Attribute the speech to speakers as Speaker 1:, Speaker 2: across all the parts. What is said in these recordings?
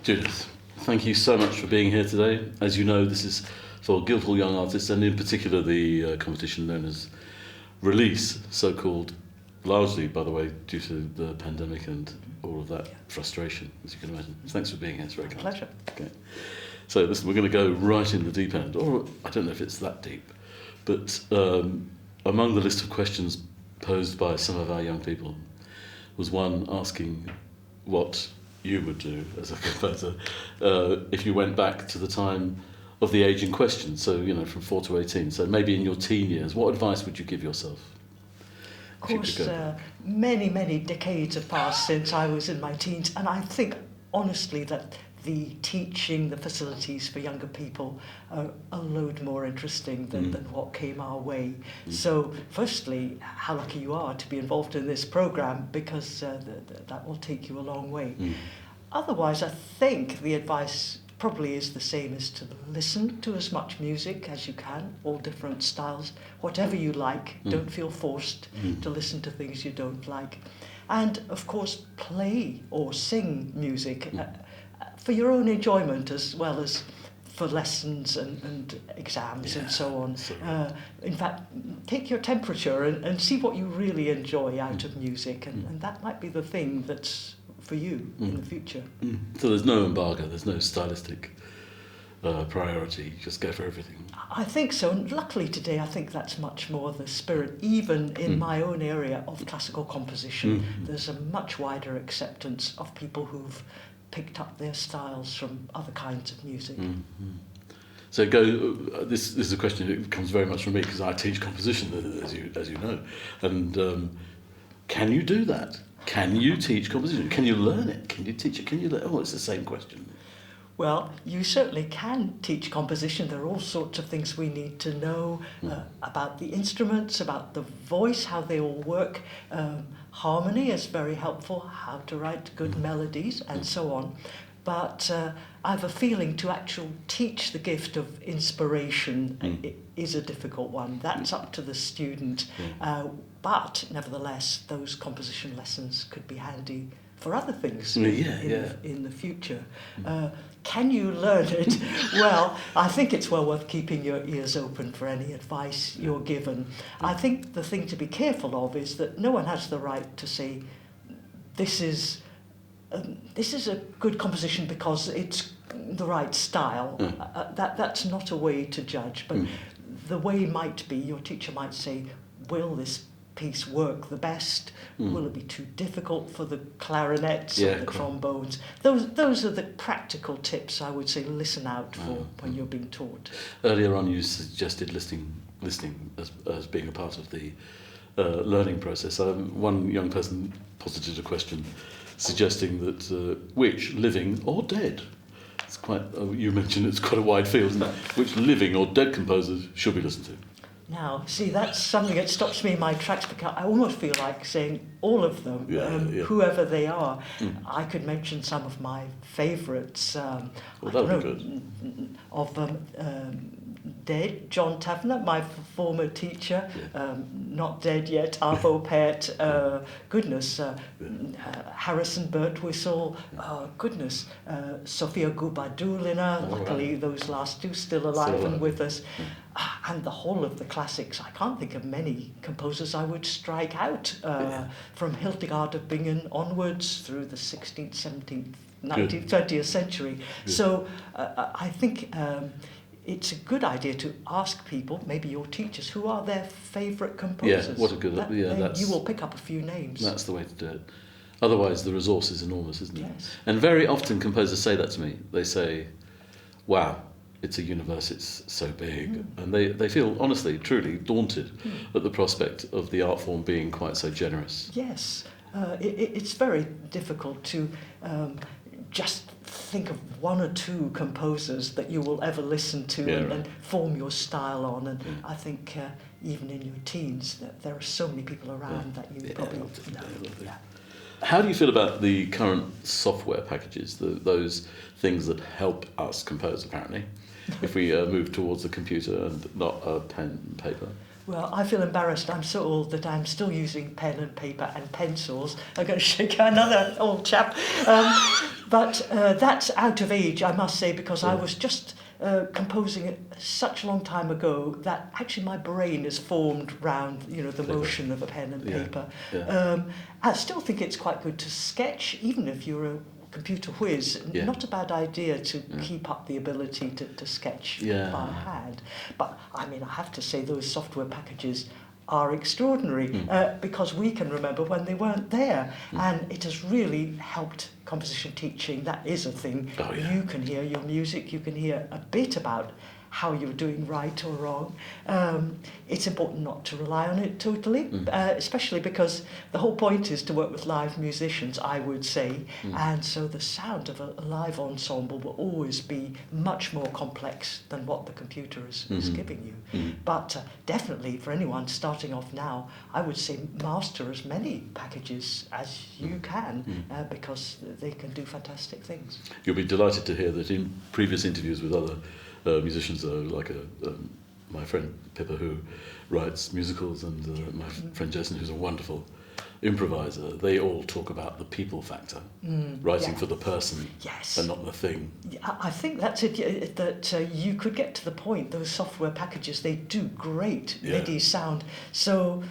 Speaker 1: Judith, thank you so much for being here today. As you know, this is for Guildhall Young Artists, and in particular the competition known as Release, so-called largely, by the way, due to the pandemic and all of that frustration, as you can imagine. Thanks for being here, it's very kind.
Speaker 2: Pleasure.
Speaker 1: Okay. So listen, we're going to go right in the deep end, or I don't know if it's that deep, but among the list of questions posed by some of our young people was one asking what you would do as a composer if you went back to the time of the age in question, so, you know, from 4 to 18, so maybe in your teen years. What advice would you give yourself?
Speaker 2: Of course, many decades have passed since I was in my teens, and I think, honestly, that the teaching, the facilities for younger people are a load more interesting than what came our way. So, firstly, how lucky you are to be involved in this programme, because that will take you a long way. Otherwise, I think the advice probably is the same as to listen to as much music as you can, all different styles, whatever you like. Don't feel forced to listen to things you don't like. And, of course, play or sing music for your own enjoyment as well as for lessons and exams and so on. In fact, take your temperature and see what you really enjoy out of music, and that might be the thing that's for you in the future.
Speaker 1: So there's no embargo, there's no stylistic priority, you just go for everything.
Speaker 2: I think so, and luckily today I think that's much more the spirit. Even in my own area of classical composition, there's a much wider acceptance of people who've picked up their styles from other kinds of music.
Speaker 1: So this is a question that comes very much from me, because I teach composition, as you know, and can you do that? Can you teach composition? Can you learn it? Can you teach it? Can you learn? Oh, it's the same question.
Speaker 2: Well, you certainly can teach composition. There are all sorts of things we need to know about the instruments, about the voice, how they all work. Harmony is very helpful, how to write good melodies, and so on. But I have a feeling to actually teach the gift of inspiration is a difficult one. That's up to the student. But nevertheless, those composition lessons could be handy for other things in the future. Can you learn it? Well, I think it's well worth keeping your ears open for any advice you're given. I think the thing to be careful of is that no one has the right to say, this is a good composition because it's the right style. That's not a way to judge, but the way might be, your teacher might say, will this piece work the best? Will it be too difficult for the clarinets or the trombones? Those are the practical tips I would say listen out for when you're being taught.
Speaker 1: Earlier on you suggested listening as being a part of the learning process. One young person posited a question suggesting that which, living or dead, it's quite, you mentioned it's quite a wide field, isn't it? Which living or dead composers should we listen to?
Speaker 2: Now, see, that's something that stops me in my tracks, because I almost feel like saying all of them, whoever they are. I could mention some of my favourites. Dead, John Tavener, my former teacher, not dead yet, Arvo Pärt, Harrison Birtwistle, Sofia Gubadulina, luckily those last two still alive and with us, and the whole of the classics. I can't think of many composers I would strike out, from Hildegard of Bingen onwards through the 16th, 17th, 19th, 20th century. So I think it's a good idea to ask people, maybe your teachers, who are their favourite composers.
Speaker 1: Yeah, what a good idea.
Speaker 2: You will pick up a few names.
Speaker 1: That's the way to do it. Otherwise, the resource is enormous, isn't it?
Speaker 2: Yes.
Speaker 1: And very often composers say that to me. They say, wow, it's a universe, it's so big. And they feel, honestly, truly daunted at the prospect of the art form being quite so generous.
Speaker 2: Yes. It's very difficult to just think of one or two composers that you will ever listen to and form your style on. And I think even in your teens, that there are so many people around that you probably know.
Speaker 1: How do you feel about the current software packages, those things that help us compose, apparently, if we move towards the computer and not a pen and paper?
Speaker 2: Well, I feel embarrassed. I'm so old that I'm still using pen and paper and pencils. I'm going to shake another old chap. But that's out of age, I must say, because I was just composing it such a long time ago that actually my brain is formed round, the motion of a pen and paper.
Speaker 1: Yeah.
Speaker 2: I still think it's quite good to sketch, even if you're a computer whiz.
Speaker 1: Yeah.
Speaker 2: Not a bad idea to keep up the ability to sketch by hand. But I mean, I have to say those software packages are extraordinary because we can remember when they weren't there, and it has really helped composition teaching. That is a thing.
Speaker 1: Oh, yeah.
Speaker 2: You can hear your music, you can hear a bit about how you're doing right or wrong. It's important not to rely on it totally, especially because the whole point is to work with live musicians, I would say, and so the sound of a live ensemble will always be much more complex than what the computer is giving you. But definitely for anyone starting off now, I would say master as many packages as you can because they can do fantastic things.
Speaker 1: You'll be delighted to hear that in previous interviews with other musicians, like my friend Pippa, who writes musicals, and my friend Jason, who's a wonderful improviser, they all talk about the people factor, writing for the person and not the thing.
Speaker 2: I think that's it, that you could get to the point, those software packages, they do great MIDI sound. So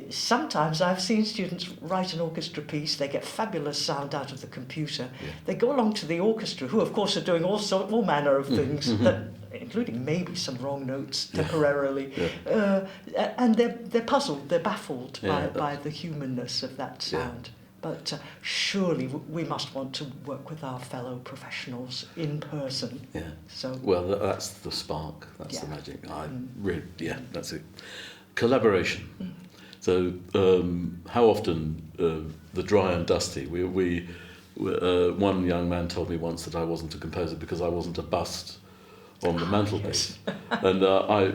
Speaker 2: sometimes I've seen students write an orchestra piece, they get fabulous sound out of the computer. They go along to the orchestra, who of course are doing all manner of things, that, including maybe some wrong notes temporarily, and they're puzzled, they're baffled by the humanness of that sound. But surely we must want to work with our fellow professionals in person. So
Speaker 1: well, that's the spark, that's the magic. That's it. Collaboration. So how often the dry and dusty, one young man told me once that I wasn't a composer because I wasn't a bust on the mantelpiece. And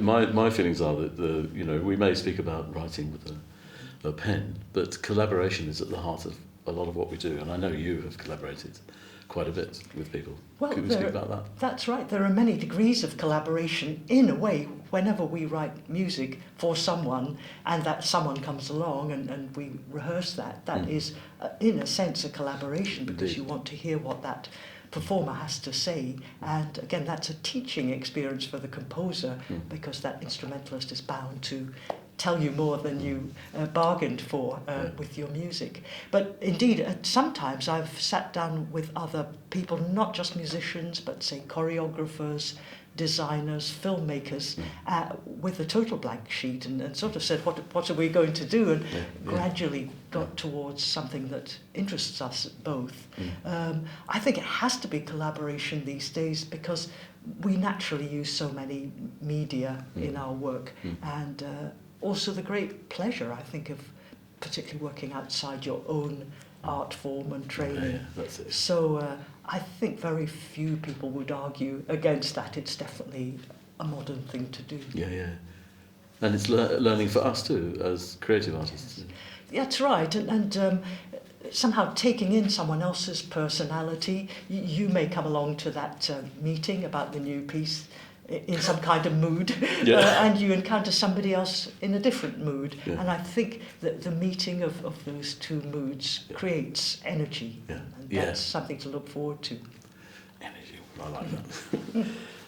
Speaker 1: my feelings are that we may speak about writing with a pen, but collaboration is at the heart of a lot of what we do, and I know you have collaborated quite a bit with people.
Speaker 2: Well,
Speaker 1: could we speak about that?
Speaker 2: That's right. There are many degrees of collaboration. In a way, whenever we write music for someone and that someone comes along and we rehearse that is, in a sense, a collaboration, because you want to hear what that performer has to say. And again, that's a teaching experience for the composer, because that instrumentalist is bound to tell you more than you bargained for with your music. But indeed, sometimes I've sat down with other people, not just musicians, but say choreographers, designers, filmmakers, with a total blank sheet, and sort of said, what are we going to do? And gradually got towards something that interests us both. I think it has to be collaboration these days, because we naturally use so many media in our work, and also the great pleasure, I think, of particularly working outside your own art form and training.
Speaker 1: That's it.
Speaker 2: So I think very few people would argue against that. It's definitely a modern thing to do.
Speaker 1: And it's learning for us too, as creative artists.
Speaker 2: That's right, and somehow taking in someone else's personality. You may come along to that meeting about the new piece in some kind of mood, and you encounter somebody else in a different mood. And I think that the meeting of those two moods creates energy, and that's something to look forward to.
Speaker 1: Energy, I like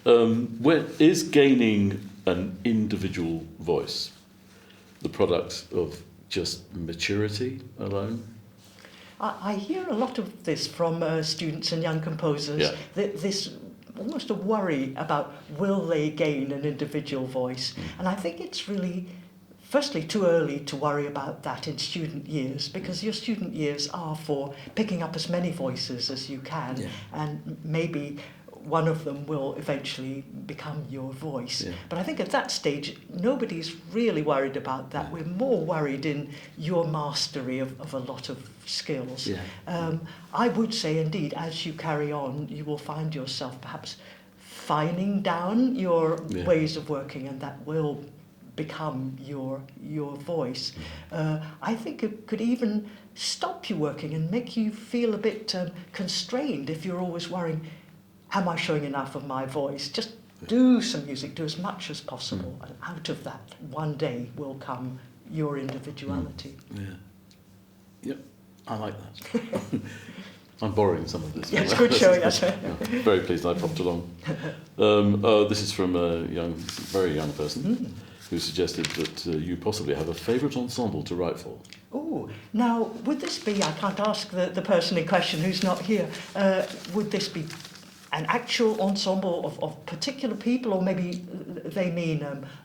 Speaker 1: that. Is gaining an individual voice the product of just maturity alone?
Speaker 2: I hear a lot of this from students and young composers, this almost a worry about will they gain an individual voice. And I think it's really, firstly, too early to worry about that in student years, because your student years are for picking up as many voices as you can, and maybe one of them will eventually become your voice. But I think at that stage, nobody's really worried about that. We're more worried in your mastery of a lot of skills. I would say, indeed, as you carry on, you will find yourself perhaps fining down your ways of working, and that will become your voice. I think it could even stop you working and make you feel a bit constrained if you're always worrying, am I showing enough of my voice? Just do some music, do as much as possible, and out of that, one day will come your individuality.
Speaker 1: Yep, I like that. I'm borrowing some of this.
Speaker 2: Yeah, it's a good show, yes.
Speaker 1: Yeah, very pleased I popped along. This is from a very young person who suggested that you possibly have a favourite ensemble to write for.
Speaker 2: Oh, now, would this be, I can't ask the person in question who's not here, would this be an actual ensemble of particular people, or maybe they mean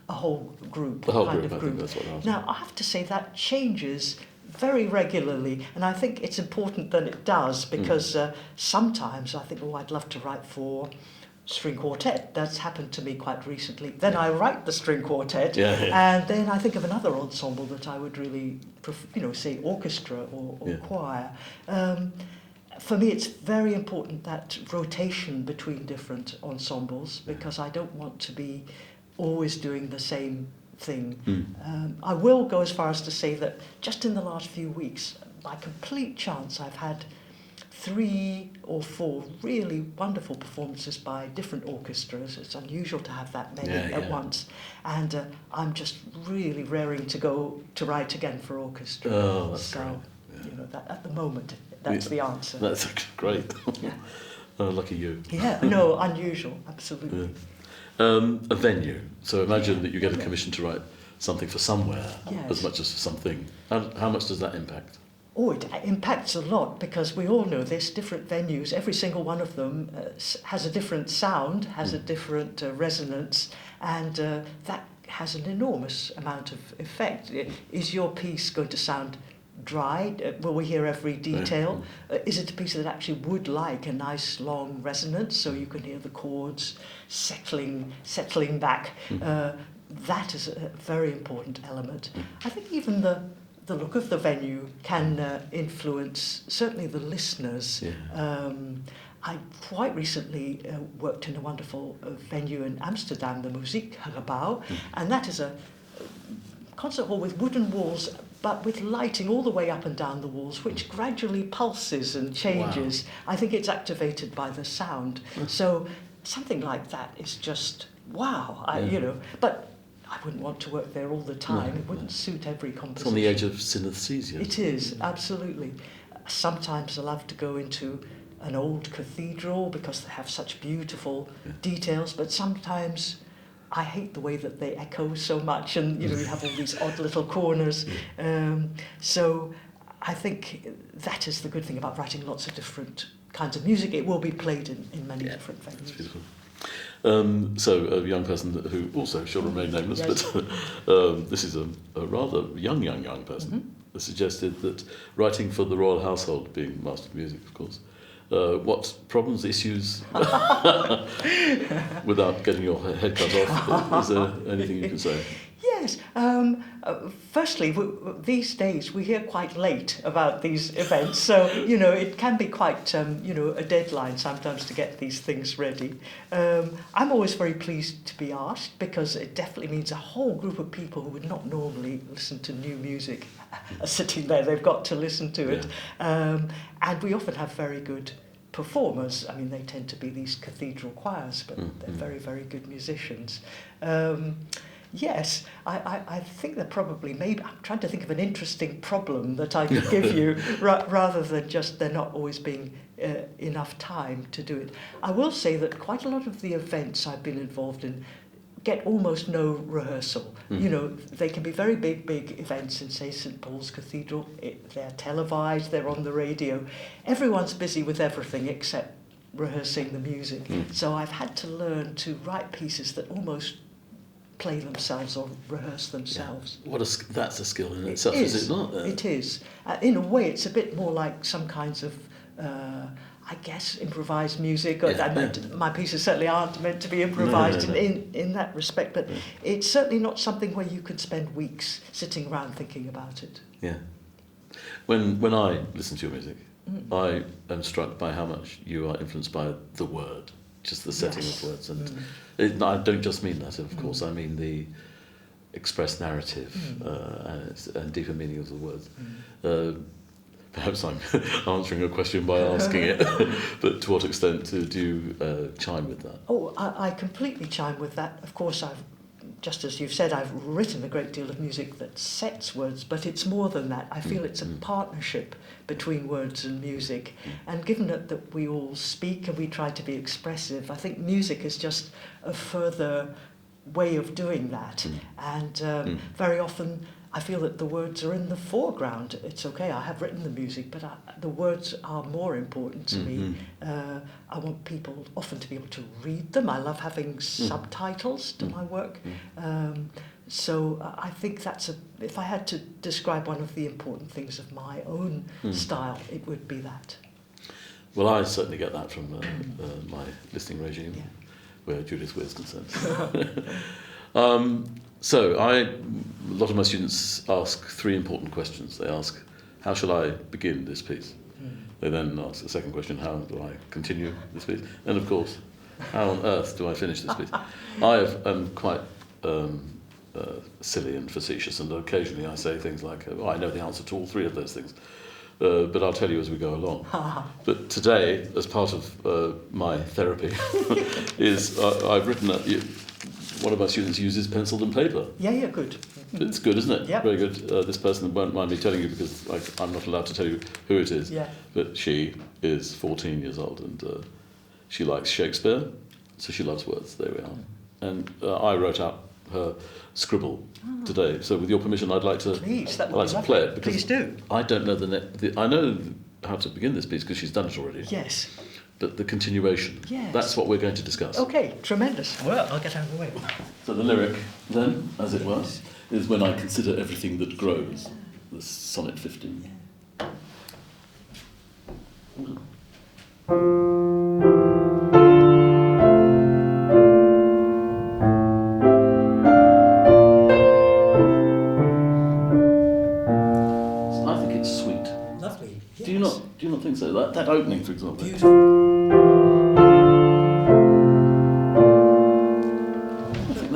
Speaker 2: a whole group?
Speaker 1: The whole
Speaker 2: kind
Speaker 1: group,
Speaker 2: of
Speaker 1: I think that's what I was.
Speaker 2: Now, I have to say that changes very regularly, and I think it's important that it does, because sometimes I think, oh, I'd love to write for string quartet. That's happened to me quite recently. Then I write the string quartet, and then I think of another ensemble that I would really, say orchestra or choir. For me, it's very important, that rotation between different ensembles, because I don't want to be always doing the same thing. I will go as far as to say that just in the last few weeks, by complete chance, I've had 3 or 4 really wonderful performances by different orchestras. It's unusual to have that many at once, and I'm just really raring to go to write again for orchestra.
Speaker 1: Oh, that's
Speaker 2: so
Speaker 1: great.
Speaker 2: that at the moment, that's the answer.
Speaker 1: That's great. Lucky you.
Speaker 2: Yeah, no, unusual, absolutely.
Speaker 1: A venue. So imagine that you get a commission to write something for somewhere as much as for something. How much does that impact?
Speaker 2: Oh, it impacts a lot, because we all know there's different venues. Every single one of them has a different sound, has a different resonance, and that has an enormous amount of effect. Is your piece going to sound dry? Will we hear every detail? Is it a piece that actually would like a nice long resonance, so you can hear the chords settling back? That is a very important element. I think even the look of the venue can influence certainly the listeners. I quite recently worked in a wonderful venue in Amsterdam, the Muziekgebouw, and that is a concert hall with wooden walls, but with lighting all the way up and down the walls, which gradually pulses and changes. Wow. I think it's activated by the sound. So something like that is just wow. But I wouldn't want to work there all the time. It wouldn't suit every composition.
Speaker 1: It's on the edge of synesthesia.
Speaker 2: It is, absolutely. Sometimes I love to go into an old cathedral because they have such beautiful details, but sometimes I hate the way that they echo so much, and you have all these odd little corners. So I think that is the good thing about writing lots of different kinds of music. It will be played in many different venues.
Speaker 1: That's beautiful. So a young person who also shall remain nameless, but this is a rather young person, suggested that writing for the royal household, being Master of Music, of course, what problems, issues, without getting your head cut off, is there anything you can say?
Speaker 2: Yes. Firstly, these days we hear quite late about these events, so it can be quite a deadline sometimes to get these things ready. I'm always very pleased to be asked, because it definitely means a whole group of people who would not normally listen to new music are sitting there. They've got to listen to it, and we often have very good performers. I mean, they tend to be these cathedral choirs, but they're very, very good musicians. Yes, I think they're probably, maybe, I'm trying to think of an interesting problem that I could give you, rather than just there not always being enough time to do it. I will say that quite a lot of the events I've been involved in get almost no rehearsal. They can be very big events in, say, St. Paul's Cathedral. They're televised, they're on the radio. Everyone's busy with everything except rehearsing the music. So I've had to learn to write pieces that almost play themselves or rehearse themselves.
Speaker 1: That's a skill in itself, is it not?
Speaker 2: It is. In a way, it's a bit more like some kinds of, I guess, improvised music. My pieces certainly aren't meant to be improvised in that respect, but it's certainly not something where you could spend weeks sitting around thinking about it. Yeah.
Speaker 1: When I listen to your music, I am struck by how much you are influenced by the word, just the setting of words, and I don't just mean that, of course. I mean the expressed narrative and deeper meaning of the words. Perhaps I'm answering a question by asking it, but to what extent do you chime with that?
Speaker 2: Oh, I completely chime with that. Of course, I've just as you've said, I've written a great deal of music that sets words, but it's more than that. I feel it's a partnership between words and music. And given that we all speak and we try to be expressive, I think music is just a further way of doing that. And very often I feel that the words are in the foreground. It's okay, I have written the music, but the words are more important to me. I want people often to be able to read them. I love having subtitles to my work. So I think if I had to describe one of the important things of my own style, it would be that.
Speaker 1: Well, I certainly get that from my listening regime, where Judith Weir is concerned. So a lot of my students ask three important questions. They ask, how shall I begin this piece? They then ask the second question, how do I continue this piece? And of course, how on earth do I finish this piece? I am quite silly and facetious, and occasionally I say things like, oh, I know the answer to all three of those things, but I'll tell you as we go along. But today, as part of my therapy, I've written one of my students uses pencil and paper.
Speaker 2: Yeah, good.
Speaker 1: It's good, isn't it?
Speaker 2: Yeah.
Speaker 1: Very good. This person won't mind me telling you because I'm not allowed to tell you who it is.
Speaker 2: Yeah.
Speaker 1: But she is 14 years old and she likes Shakespeare, so she loves words. There we are. And I wrote out her scribble today. So with your permission, I'd like to play it because
Speaker 2: Please do.
Speaker 1: I don't know I know how to begin this piece because she's done it already.
Speaker 2: Yes.
Speaker 1: But the continuation, that's what we're going to discuss.
Speaker 2: Okay, tremendous. Well, I'll get out of the way.
Speaker 1: So the lyric, then, as it were, is when I consider everything that grows. The Sonnet 15. I think it's sweet.
Speaker 2: Lovely. Yes.
Speaker 1: Do you not think so? That opening, for example.
Speaker 2: Beautiful.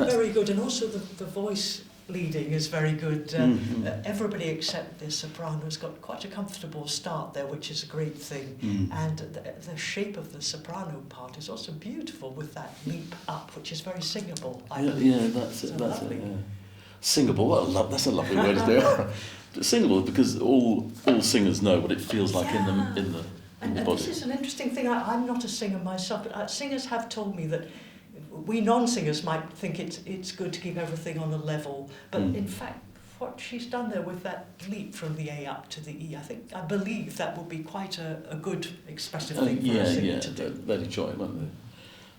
Speaker 2: Very good, and also the voice leading is very good. Everybody except the soprano's got quite a comfortable start there, which is a great thing. And the shape of the soprano part is also beautiful with that leap up, which is very singable.
Speaker 1: That's it. Yeah. Singable. That's a lovely word there. Singable because all singers know what it feels like in the
Speaker 2: and
Speaker 1: body.
Speaker 2: This is an interesting thing. I'm not a singer myself, but singers have told me that we non-singers might think it's good to keep everything on a level, but in fact, what she's done there with that leap from the A up to the E, I believe that would be quite a good expressive thing for a singer to do.
Speaker 1: They'd enjoy it, won't they?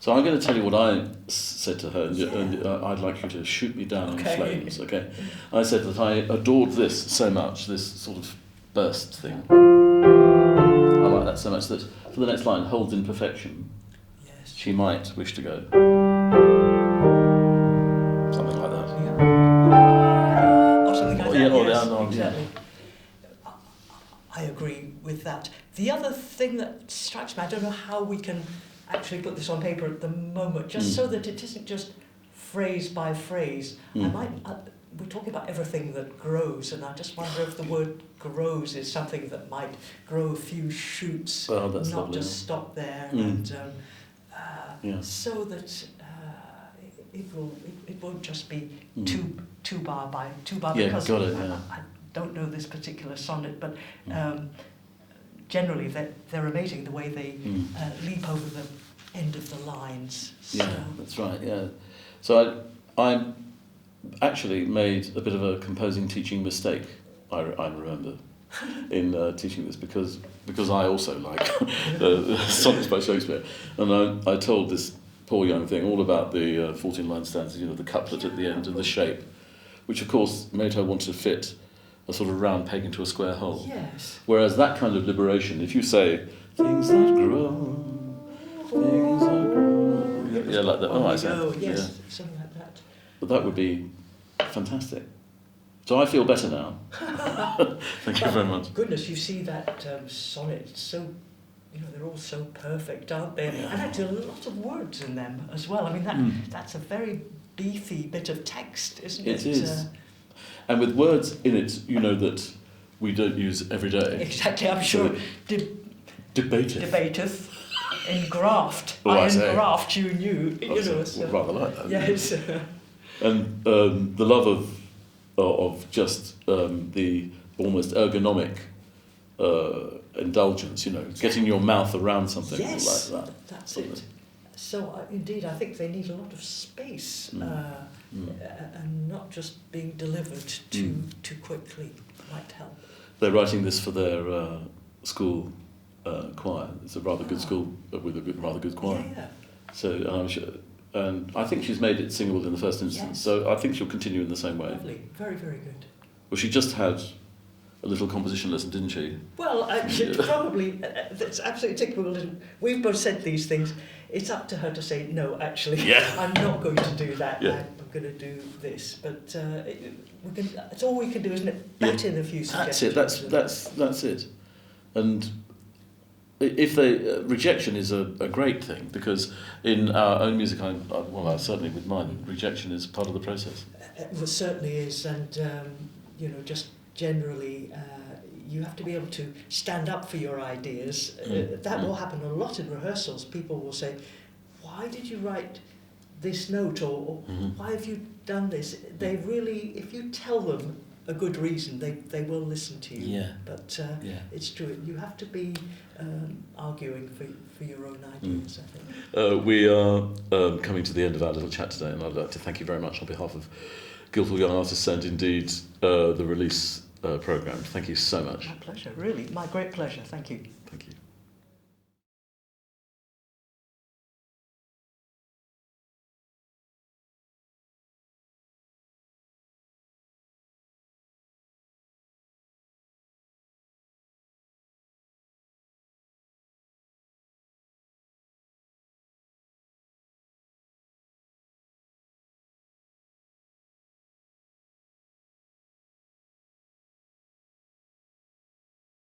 Speaker 1: So I'm going to tell you what I said to her, and I'd like you to shoot me down in flames, okay? I said that I adored this so much, this sort of burst thing. I like that so much that for the next line, holds in perfection.
Speaker 2: Yes.
Speaker 1: She might wish to go. Something like that.
Speaker 2: Or something like that, exactly. I agree with that. The other thing that strikes me, I don't know how we can actually put this on paper at the moment, just so that it isn't just phrase by phrase. We're talking about everything that grows, and I just wonder if the word grows is something that might grow a few shoots, not
Speaker 1: lovely,
Speaker 2: just stop there, and so that it won't just be two bar by two bar. Because I don't know this particular sonnet, but generally they're amazing the way they leap over the end of the lines. So.
Speaker 1: Yeah, that's right. Yeah, so I actually made a bit of a composing teaching mistake. I remember in teaching this because I also like sonnets by Shakespeare, and I told this poor young thing all about the 14-line stanzas, the couplet at the end and the shape, which of course made her want to fit a sort of round peg into a square hole.
Speaker 2: Yes.
Speaker 1: Whereas that kind of liberation, if you say things that grow, like that.
Speaker 2: Something like that.
Speaker 1: But that would be fantastic. So I feel better now. Thank you very much.
Speaker 2: Goodness, you see that sonnet. It's so, they're all so perfect, aren't they?
Speaker 1: Yeah.
Speaker 2: And actually, a lot of words in them as well. I mean, that's a very beefy bit of text, isn't it?
Speaker 1: It is. And with words in it, that we don't use every day.
Speaker 2: Exactly, I'm sure.
Speaker 1: Debateth.
Speaker 2: Engraft.
Speaker 1: I
Speaker 2: engraft you knew.
Speaker 1: Rather like that.
Speaker 2: Yes.
Speaker 1: And the love of just the almost ergonomic indulgence, getting your mouth around something
Speaker 2: Yes,
Speaker 1: like that.
Speaker 2: That's it. So indeed, I think they need a lot of space and not just being delivered too quickly might help.
Speaker 1: They're writing this for their school choir. It's a rather good school with a rather good choir.
Speaker 2: Yeah.
Speaker 1: So I'm sure, and I think she's made it singable in the first instance.
Speaker 2: Yes.
Speaker 1: So I think she'll continue in the same way.
Speaker 2: Lovely, very, very good.
Speaker 1: Well, she just had a little composition lesson, didn't she?
Speaker 2: Well, probably, that's absolutely typical. We've both said these things. It's up to her to say, no, actually, I'm not going to do that.
Speaker 1: Yeah.
Speaker 2: I'm going to do this. But it's all we can do, isn't it? Bat in a few suggestions.
Speaker 1: That's it. And if rejection is a great thing, because in our own music, certainly with mine, rejection is part of the process.
Speaker 2: It certainly is, and just generally, you have to be able to stand up for your ideas. That will happen a lot in rehearsals. People will say, "Why did you write this note?" or "Why have you done this?" They really, if you tell them a good reason, they will listen to you.
Speaker 1: Yeah.
Speaker 2: But it's true. You have to be arguing for your own ideas, I think.
Speaker 1: We are coming to the end of our little chat today, and I'd like to thank you very much on behalf of Guildhall Young Artists and indeed the release programme. Thank you so much.
Speaker 2: My pleasure, really. My great pleasure. Thank you.
Speaker 1: Thank you.